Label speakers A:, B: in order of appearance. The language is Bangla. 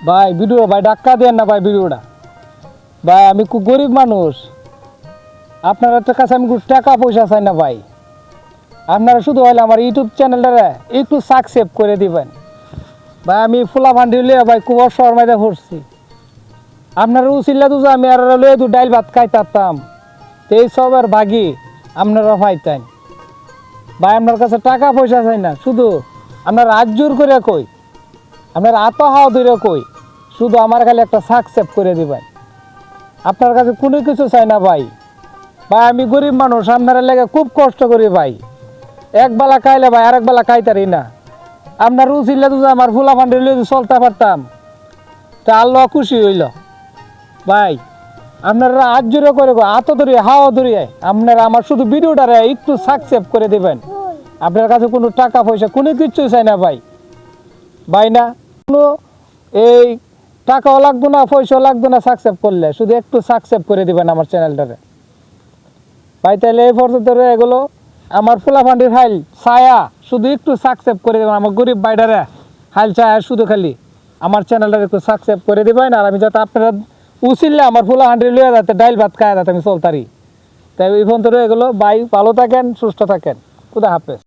A: ভাই ভিডিও ভাই ডাক্কা দেন না ভাই ভিডিওটা। ভাই আমি খুব গরিব মানুষ, আপনার কাছে আমি খুব টাকা পয়সা চাই না ভাই। আপনারা শুধু হলে আমার ইউটিউব চ্যানেলটা একটু সাবস্ক্রাইব করে দিবেন ভাই। আমি ফুলা ভান্ডি লিয়ে ভাই খুব অসহায় মাঝে পড়ছি। আপনারা উচিল্লা তো আমি আর লয়ে দু ডাইল ভাত খাইতাম, তো এই সবের ভাগি আপনারা পাইতেন ভাই। আপনার কাছে টাকা পয়সা চাই না, শুধু আপনার হাত জোর করে কই, আপনার আত হাওয়া ধরে কই, শুধু আমার খালি একটা সাবস্ক্রাইব করে দিবেন। আপনার কাছে কোনো কিছু চাই না ভাই। ভাই আমি গরিব মানুষ, আপনারা লেগে খুব কষ্ট করি ভাই। এক বেলা খাইলে ভাই আরেক বেলা খাইতারি না। আপনার উচিল্লা তো আমার ফুলা ফান্ডি লিয়ে চলতে পারতাম, তা আল্লাহ খুশি হইল ভাই। আপনারা হাত জোরে করে হাত ধরিয়ে হাওয়া ধরিয়ে আপনারা আমার শুধু ভিডিওটারে একটু সাবস্ক্রাইব করে দেবেন। আপনার কাছে কোনো টাকা পয়সা কোনো কিছু চাই না ভাই। ভাই না কোনো এই টাকাও লাগতো না, পয়সাও লাগতো না, সাবস্ক্রাইব করলে শুধু একটু সাবস্ক্রাইব করে দিবেন আমার চ্যানেলটারে ভাই। তাহলে এই পর্যন্ত এগুলো আমার ফুলাফান্ডির হাইল ছায়া, শুধু একটু সাবস্ক্রাইব করে দেবেন আমার গরিব ভাইটারে। হাইল ছায়া শুধু খালি আমার চ্যানেলটারে একটু সাবস্ক্রাইব করে দিবেন। আর আমি যাতে আপনারা উচিল্লে আমার ফুলাফান্ডি লইয়া যাতে ডাইল ভাত খায় যাতে আমি চলতারি। তাই এই পর্যন্ত এগুলো ভাই, ভালো থাকেন, সুস্থ থাকেন, খুদা হাফেজ।